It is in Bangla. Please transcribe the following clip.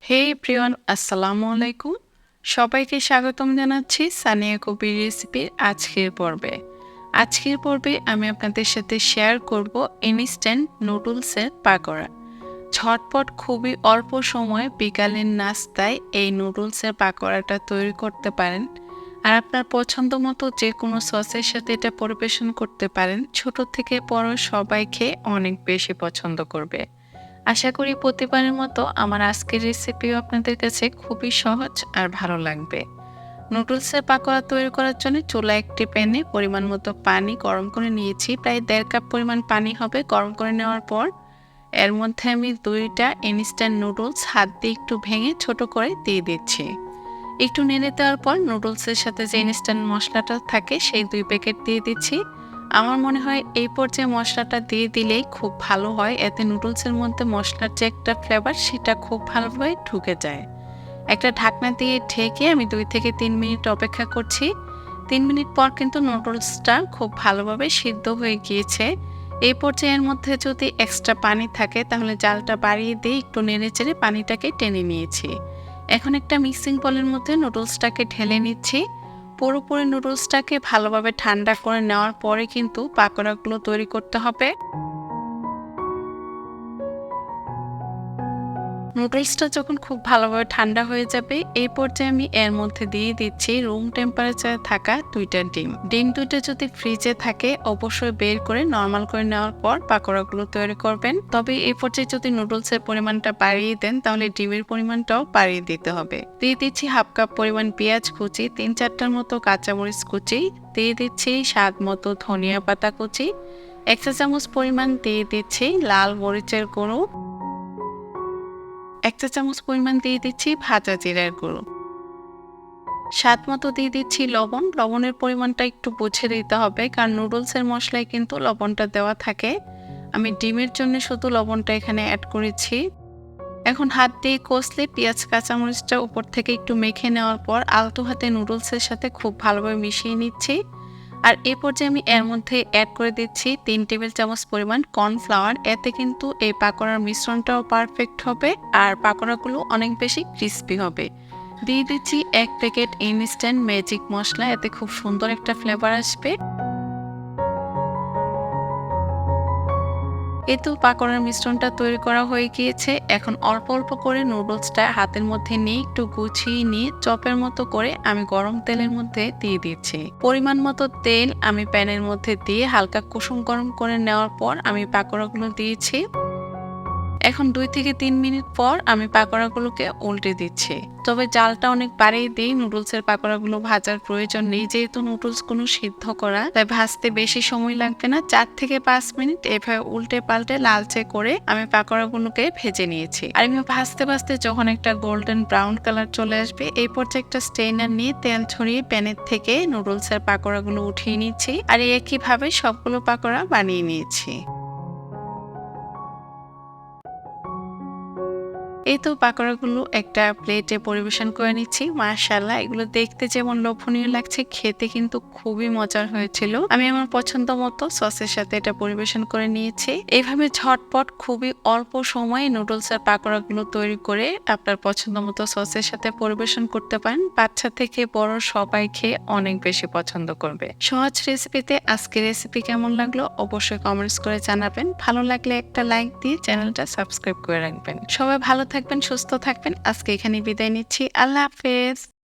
হে প্রিয়ন, আসসালামু আলাইকুম। সবাইকে স্বাগতম জানাচ্ছি সানিয়া কবির রেসিপির আজকের পর্বে আমি আপনাদের সাথে শেয়ার করব ইনস্ট্যান্ট নুডলসের পাকোড়া। ঝটপট খুবই অল্প সময়ে বিকালের নাস্তায় এই নুডলসের পাকোড়াটা তৈরি করতে পারেন। আর আপনার পছন্দ মতো যে কোনো সসের সাথে এটা পরিবেশন করতে পারেন। ছোট থেকে বড় সবাই খেয়ে অনেক বেশি পছন্দ করবে। আশা করি প্রতিবারের মতো আমার আজকের রেসিপিও আপনাদের কাছে খুবই সহজ আর ভালো লাগবে। নুডলসের পাকোড়া তৈরি করার জন্য চুলায় একটি প্যানে পরিমাণ মতো পানি গরম করে নিয়েছি। প্রায় 1.5 কাপ পরিমাণ পানি হবে। গরম করে নেওয়ার পর এর মধ্যে আমি 2টা ইনস্ট্যান্ট নুডলস হাত দিয়ে একটু ভেঙে ছোট করে দিয়ে দিচ্ছি। একটু নেড়ে দেওয়ার পর নুডলসের সাথে যে ইনস্ট্যান্ট মশলাটা থাকে সেই 2 প্যাকেট দিয়ে দিচ্ছি। আমার মনে হয় এই পর্যায়ে মশলাটা দিয়ে দিলেই খুব ভালো হয়, এতে নুডলসের মধ্যে মশলার যে একটা ফ্লেভার সেটা খুব ভালোভাবে ঢুকে যায়। একটা ঢাকনা দিয়ে ঢেকে আমি 2 থেকে 3 মিনিট অপেক্ষা করছি। 3 মিনিট পর কিন্তু নুডলসটা খুব ভালোভাবে সিদ্ধ হয়ে গিয়েছে। এই পর্যায়ের মধ্যে যদি এক্সট্রা পানি থাকে তাহলে জালটা বাড়িয়ে দিয়ে একটু নেড়েচেড়ে পানিটাকে টেনে নিয়েছি। এখন একটা মিক্সিং বোলের মধ্যে নুডলসটাকে ঢেলে নিচ্ছি। পুরোপুরি নুডলসটাকে ভালোভাবে ঠান্ডা করে নেওয়ার পরে কিন্তু পাকোড়াগুলো তৈরি করতে হবে। নুডলসটা যখন খুব ভালোভাবে ঠান্ডা হয়ে যাবে এই পর্যায়ে আমি এর মধ্যে দিয়ে দিচ্ছি রুম টেম্পারেচারে থাকা 2টা ডিম। ডিম 2টা যদি ফ্রিজে থাকে অবশ্যই বের করে নর্মাল করে নেওয়ার পর পাকোড়াগুলো তৈরি করবেন। তবে এই পর্যায়ে যদি নুডলসের পরিমাণটা বাড়িয়ে দেন তাহলে ডিমের পরিমাণটাও বাড়িয়ে দিতে হবে। দিয়ে দিচ্ছি 1/2 কাপ পরিমাণ পেঁয়াজ কুচি, 3-4টার মতো কাঁচামরিচ কুচি, দিয়ে দিচ্ছি স্বাদ মতো ধনিয়া পাতা কুচি, 1 চা চামচ পরিমাণ দিয়ে দিচ্ছি লাল মরিচের গুঁড়ো, 1 চা চামচ পরিমাণ দিয়ে দিচ্ছি ভাজা জিরার গুঁড়ো, স্বাদ মতো দিয়ে দিচ্ছি লবণ। লবণের পরিমাণটা একটু বুঝে দিতে হবে কারণ নুডলসের মশলায় কিন্তু লবণটা দেওয়া থাকে। আমি ডিমের জন্য শুধু লবণটা এখানে অ্যাড করেছি। এখন হাত দিয়ে কষলে পেঁয়াজ কাঁচামরিচটা উপর থেকে একটু মেখে নেওয়ার পর আলতো হাতে নুডলসের সাথে খুব ভালোভাবে মিশিয়ে নিচ্ছি। আর এই পর্যায়ে আমি এর মধ্যে অ্যাড করে দিচ্ছি 3 টেবিল চামচ পরিমাণ কর্নফ্লাওয়ার। এতে কিন্তু এই পাকোড়ার মিশ্রণটাও পারফেক্ট হবে আর পাকোড়াগুলো অনেক বেশি ক্রিস্পি হবে। দিয়ে দিচ্ছি 1 প্যাকেট ইনস্ট্যান্ট ম্যাজিক মশলা, এতে খুব সুন্দর একটা ফ্লেভার আসবে। এই তো পাকোড়ার মিশ্রণটা তৈরি করা হয়ে গিয়েছে। এখন অল্প অল্প করে নুডলসটা হাতের মধ্যে নিয়ে একটু গুছিয়ে নিয়ে চপের মতো করে আমি গরম তেলের মধ্যে দিয়ে দিচ্ছি। পরিমাণ মতো তেল আমি প্যানের মধ্যে দিয়ে হালকা কুসুম গরম করে নেওয়ার পর আমি পাকোড়াগুলো দিয়েছি। এখন 2 থেকে 3 মিনিট পর আমি পাকোড়াগুলোকে উল্টে দিচ্ছি। তবে জালটা অনেক বাড়িয়ে দিয়ে নুডলসের পাকোড়াগুলো ভাজার প্রয়োজন নেই, যেহেতু নুডলসগুলো সিদ্ধ করা, তাই ভাজতে বেশি সময় লাগবে না। 4 থেকে 5 মিনিট এভাবে উল্টে পাল্টে লালচে করে আমি পাকোড়াগুলোকে ভেজে নিয়েছি। আর আমি ভাজতে ভাজতে যখন একটা গোল্ডেন ব্রাউন কালার চলে আসবে এই পর্যায়ে একটা স্ট্রেনার নিয়ে তেল ছড়িয়ে প্যানের থেকে নুডলসের পাকোড়াগুলো উঠিয়ে নিচ্ছি। আর একইভাবে সবগুলো পাকোড়া বানিয়ে নিয়েছি। এই তো পাকোড়াগুলো একটা প্লেটে পরিবেশন করে নিচ্ছি। মাশাআল্লাহ, এগুলো দেখতে যেমন লোভনীয় লাগছে, খেতে কিন্তু খুবই মজার হয়েছিল। আমি আমার পছন্দ মতো সসের সাথে এটা পরিবেশন করে নিয়েছি। এইভাবে ঝটপট খুবই অল্প সময়ে নুডলসের পাকোড়াগুলো তৈরি করে আপনার পছন্দ মতো সসের সাথে পরিবেশন করতে পারেন। বাচ্চা থেকে বড় সবাই খেয়ে অনেক বেশি পছন্দ করবে। সহজ রেসিপিতে আজকের রেসিপি কেমন লাগলো অবশ্যই কমেন্টস করে জানাবেন। ভালো লাগলে একটা লাইক দিয়ে চ্যানেলটা সাবস্ক্রাইব করে রাখবেন। সবাই ভালো থাকবেন, সুস্থ থাকবেন। আজকে এখানে বিদায় নিচ্ছি। আল্লাহ হাফেজ।